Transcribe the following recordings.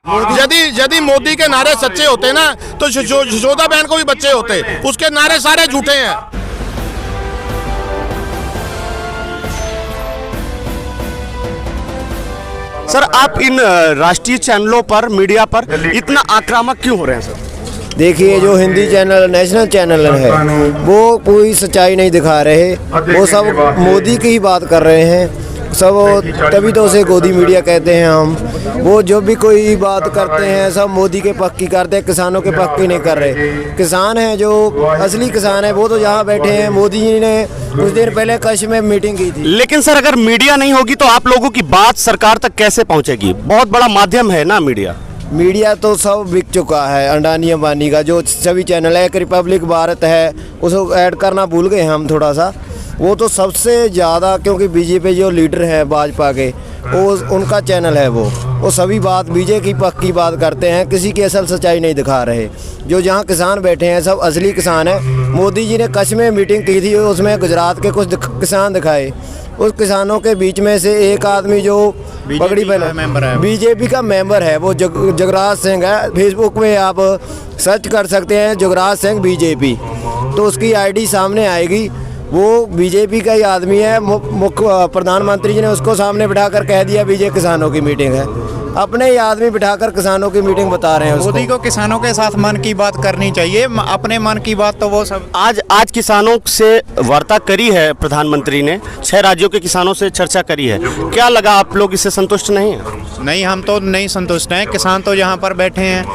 यदि मोदी के नारे सच्चे होते ना तो यशोदा बहन को भी बच्चे होते। उसके नारे सारे झूठे हैं। सर, आप इन राष्ट्रीय चैनलों पर, मीडिया पर इतना आक्रामक क्यों हो रहे हैं सर? देखिए, जो हिंदी चैनल, नेशनल चैनल है, वो पूरी सच्चाई नहीं दिखा रहे। वो सब मोदी की ही बात कर रहे हैं सब, तभी तो उसे गोदी मीडिया कहते हैं हम। वो जो भी कोई बात करते हैं सब मोदी के पक्ष की करते हैं, किसानों के पक्ष की नहीं कर रहे। किसान हैं जो असली किसान है वो तो यहाँ बैठे हैं। मोदी जी ने कुछ देर पहले कच्छ में मीटिंग की थी। लेकिन सर, अगर मीडिया नहीं होगी तो आप लोगों की बात सरकार तक कैसे पहुँचेगी? बहुत बड़ा माध्यम है ना मीडिया। मीडिया तो सब बिक चुका है। अंडानी अंबानी का जो सभी चैनल है, एक रिपब्लिक भारत है, उसको ऐड करना भूल गए हम थोड़ा सा। वो तो सबसे ज़्यादा, क्योंकि बीजेपी जो लीडर हैं भाजपा के, वो उनका चैनल है। वो सभी बात बीजेपी की पक्की बात करते हैं, किसी की असल सच्चाई नहीं दिखा रहे। जो जहाँ किसान बैठे हैं सब असली किसान हैं। मोदी जी ने कच्छ में मीटिंग की थी, उसमें गुजरात के कुछ किसान दिखाए। उस किसानों के बीच में से एक आदमी जो पगड़ी पहना बीजेपी का मेंबर है, वो जगराज सिंह है। फेसबुक में आप सर्च कर सकते हैं जगराज सिंह बीजेपी, तो उसकी आईडी सामने आएगी। वो बीजेपी का ही आदमी है। मुख्य प्रधानमंत्री जी ने उसको सामने बिठाकर कह दिया बीजेपी किसानों की मीटिंग है। अपने ही आदमी बिठाकर किसानों की मीटिंग बता रहे हैं। मोदी को किसानों के साथ मन की बात करनी चाहिए, अपने मन की बात तो वो सब। आज किसानों से वार्ता करी है प्रधानमंत्री ने, 6 राज्यों के किसानों से चर्चा करी है। क्या लगा, आप लोग इससे संतुष्ट नहीं हैं? नहीं, हम तो नहीं संतुष्ट हैं। किसान तो यहाँ पर बैठे हैं।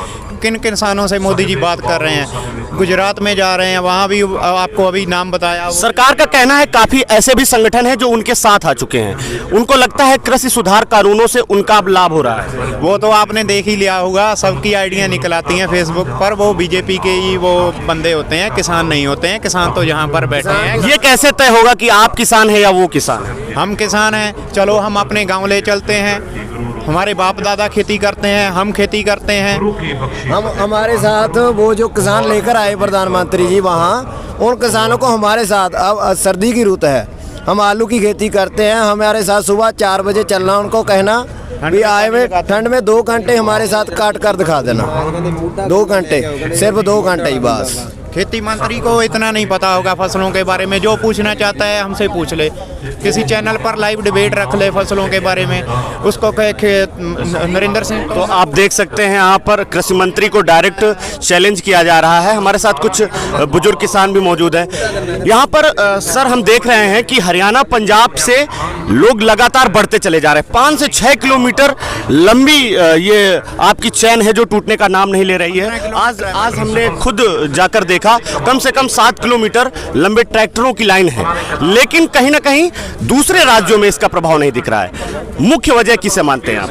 किन किसानों से मोदी जी बात कर रहे हैं? गुजरात में जा रहे हैं, वहाँ भी आपको अभी नाम बताया। सरकार का कहना है काफी ऐसे भी संगठन हैं जो उनके साथ आ चुके हैं। उनको लगता है कृषि सुधार कानूनों से उनका अब लाभ हो रहा है। वो तो आपने देख ही लिया होगा, सबकी आइडिया निकल आती हैं फेसबुक पर। वो बीजेपी के ही वो बंदे होते हैं, किसान नहीं होते हैं। किसान तो यहाँ पर बैठे हैं। ये कैसे तय होगा कि आप किसान हैं या वो किसान है? हम किसान हैं, चलो हम अपने गाँव ले चलते हैं। हमारे बाप दादा खेती करते हैं, हम खेती करते हैं। हमारे साथ वो जो किसान लेकर आए प्रधानमंत्री जी वहाँ, उन किसानों को हमारे साथ, अब सर्दी की रुत है, हम आलू की खेती करते हैं। हमारे साथ सुबह 4 बजे चलना, उनको कहना भी आए हुए ठंड में 2 घंटे हमारे साथ काट कर दिखा देना। 2 घंटे, सिर्फ 2 घंटे ही बस। खेती मंत्री को इतना नहीं पता होगा फसलों के बारे में। जो पूछना चाहता है हमसे पूछ ले, किसी चैनल पर लाइव डिबेट रख ले फसलों के बारे में, उसको कहे नरेंद्र सिंह। तो आप देख सकते हैं यहाँ पर कृषि मंत्री को डायरेक्ट चैलेंज किया जा रहा है। हमारे साथ कुछ बुजुर्ग किसान भी मौजूद हैं यहाँ पर। सर, हम देख रहे हैं कि हरियाणा पंजाब से लोग लगातार बढ़ते चले जा रहे हैं। 5 से 6 किलोमीटर लंबी ये आपकी चैन है जो टूटने का नाम नहीं ले रही है। आज हमने खुद जाकर देखा, कम से कम 7 किलोमीटर लंबे ट्रैक्टरों की लाइन है। लेकिन कहीं ना कहीं दूसरे राज्यों में इसका प्रभाव नहीं दिख रहा है। मुख्य वजह किसे मानते हैं आप?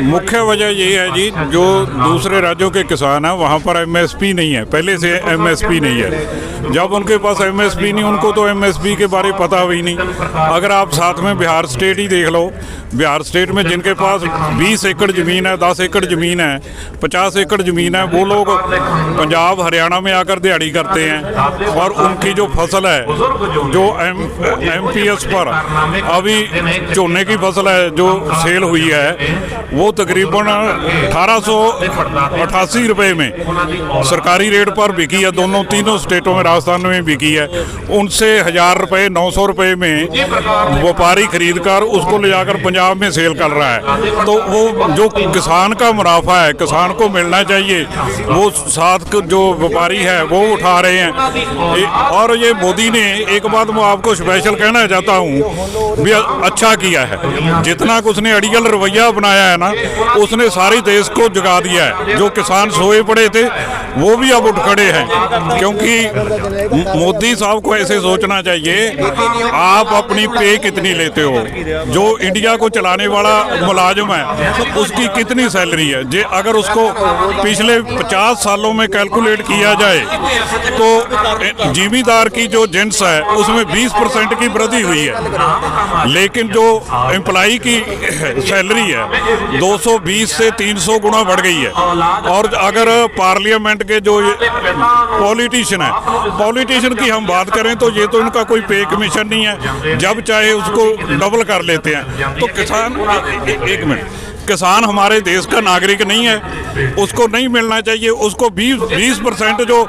मुख्य वजह यही है जी, जो दूसरे राज्यों के किसान हैं वहाँ पर एमएसपी नहीं है, पहले से एमएसपी नहीं है। जब उनके पास एमएसपी नहीं, उनको तो एमएसपी के बारे में पता भी नहीं। अगर आप साथ में बिहार स्टेट ही देख लो, बिहार स्टेट में जिनके पास 20 एकड़ ज़मीन है, 10 एकड़ ज़मीन है, 50 एकड़ ज़मीन है, वो लोग पंजाब हरियाणा में आकर दिहाड़ी करते हैं। और उनकी जो फसल है, जो एमपीएस पर अभी झोने की फसल है जो सेल हुई है, वो तकरीबन 1888 रुपये में सरकारी रेट पर बिकी है। तीनों स्टेटों में, राजस्थान में बिकी है। उनसे 1000 रुपये, 900 रुपये में व्यापारी खरीद कर उसको ले जाकर पंजाब में सेल कर रहा है। तो वो जो किसान का मुनाफा है, किसान को मिलना चाहिए, वो साथ जो व्यापारी है वो उठा रहे हैं। और ये मोदी ने, एक बात मैं आपको स्पेशल कहना चाहता हूँ, भी अच्छा किया है। जितना उसने अड़ियल रवैया अपनाया है ना, उसने सारे देश को जगा दिया है। जो किसान सोए पड़े थे वो भी अब उठ खड़े हैं। क्योंकि मोदी साहब को ऐसे सोचना चाहिए, आप अपनी पे कितनी लेते हो? जो इंडिया को चलाने वाला मुलाजिम है उसकी कितनी सैलरी है? जे अगर उसको पिछले 50 सालों में कैलकुलेट किया जाए तो जिम्मेदार की जो जेंट्स है उसमें 20% की वृद्धि हुई है। लेकिन जो एम्प्लॉई की सैलरी है 220 से 300 गुना बढ़ गई है। और अगर पार्लियामेंट के जो पॉलिटिशियन की हम बात करें तो ये तो इनका कोई पे कमीशन नहीं है, जब चाहे उसको डबल कर लेते हैं। तो किसान, एक मिनट, किसान हमारे देश का नागरिक नहीं है, उसको नहीं मिलना चाहिए। उसको 20% जो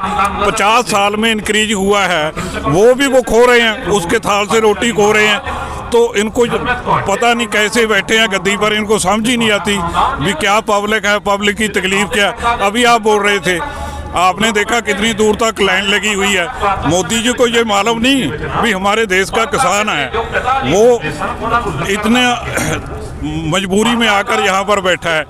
50 साल में इंक्रीज हुआ है वो भी वो खो रहे हैं, उसके थाल से रोटी खो रहे हैं। तो इनको पता नहीं कैसे बैठे हैं गद्दी पर, इनको समझ ही नहीं आती भी क्या पब्लिक है, पब्लिक की तकलीफ क्या। अभी आप बोल रहे थे, आपने देखा कितनी दूर तक लाइन लगी हुई है। मोदी जी को ये मालूम नहीं भी हमारे देश का किसान है, वो इतने मजबूरी में आकर यहाँ पर बैठा है।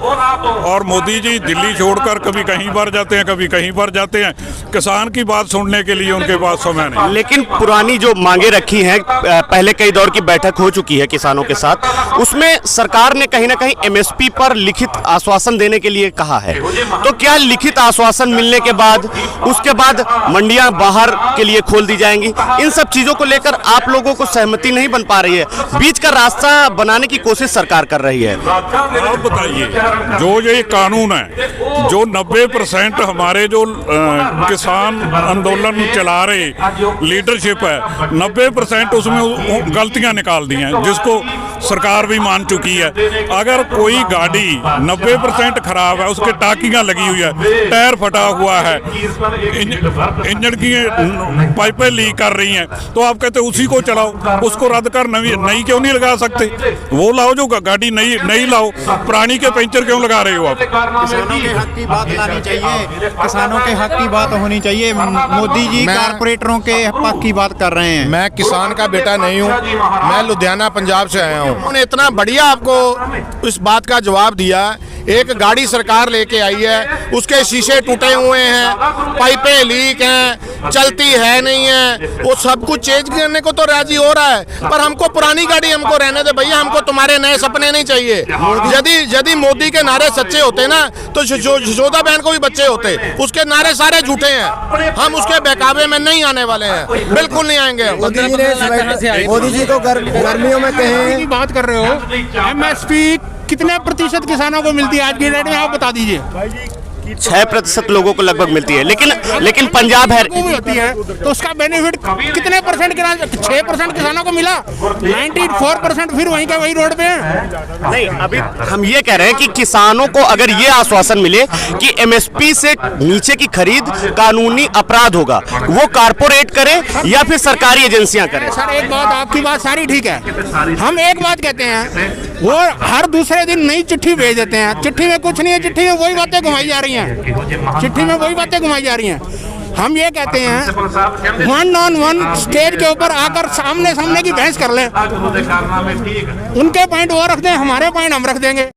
और मोदी जी दिल्ली छोड़कर कभी कहीं पर जाते हैं, कभी कहीं पर जाते हैं। किसान की बात सुनने के लिए उनके पास समय नहीं। लेकिन पुरानी जो मांगे रखी हैं, पहले कई दौर की बैठक हो चुकी है किसानों के साथ, उसमें सरकार ने कहीं ना कहीं एमएसपी पर लिखित आश्वासन देने के लिए कहा है। तो क्या लिखित आश्वासन मिलने के बाद उसके बाद मंडियां बाहर के लिए खोल दी जाएंगी? इन सब चीजों को लेकर आप लोगों को सहमति नहीं बन पा रही है, बीच का रास्ता बनाने की कोशिश सरकार कर रही है। आप बताइए, जो ये कानून है, जो 90% हमारे जो किसान आंदोलन चला रहे लीडरशिप है, 90% उसमें गलतियां निकाल दी हैं, जिसको सरकार भी मान चुकी है। अगर कोई गाड़ी 90% खराब है, उसके टाकियां लगी हुई है, टायर फटा हुआ है, इंजन की पाइपें लीक कर रही हैं, तो आप कहते उसी को चलाओ, उसको रद्द कर नई क्यों नहीं लगा सकते? वो लाओ, जो गाड़ी नई लाओ, पुरानी के पंचर क्यों लगा रहे हो आप? किसानों के हक की बात लानी चाहिए, किसानों के हक की बात होनी चाहिए। मोदी जी कारपोरेटरों के हक की बात कर रहे हैं। मैं किसान का बेटा नहीं हूँ, मैं लुधियाना पंजाब से आया हूँ। उन्होंने इतना बढ़िया आपको इस बात का जवाब दिया। एक गाड़ी सरकार लेके आई है, उसके शीशे टूटे हुए हैं, पाइपें लीक हैं, चलती है नहीं है, वो सब कुछ चेंज करने को तो राजी हो रहा है, पर हमको पुरानी गाड़ी हमको रहने दे भैया, हमको तुम्हारे नए सपने नहीं चाहिए। यदि मोदी के नारे सच्चे होते ना तो यशोदा बहन को भी बच्चे होते। उसके नारे सारे झूठे हैं, हम उसके बहकावे में नहीं आने वाले हैं, बिल्कुल नहीं आएंगे। मोदी जी को गर्मियों में कहें बात कर रहे हो, एमएसपी कितने प्रतिशत किसानों को मिलती है आज की डेट में, आप बता दीजिए। 6% लोगों को लगभग मिलती है, लेकिन पंजाब है भी होती है तो उसका बेनिफिट कितने परसेंट? 6% किसानों को मिला, 94% फिर वहीं का वही रोड पे है। नहीं, अभी हम ये कह रहे हैं कि किसानों को अगर ये आश्वासन मिले कि एमएसपी से नीचे की खरीद कानूनी अपराध होगा, वो कारपोरेट करे या फिर सरकारी एजेंसियां करें। सर एक बात, आपकी बात सारी ठीक है, हम एक बात कहते हैं, वो हर दूसरे दिन नई चिट्ठी भेज देते हैं। चिट्ठी में कुछ नहीं है, चिट्ठी में वही बातें घुमाई जा रही हैं, चिट्ठी में वही बातें घुमाई जा रही हैं। हम ये कहते हैं 1-on-1 स्टेज के ऊपर आकर सामने की बहस कर लें, उनके पॉइंट वो रख दें, हमारे पॉइंट हम रख देंगे।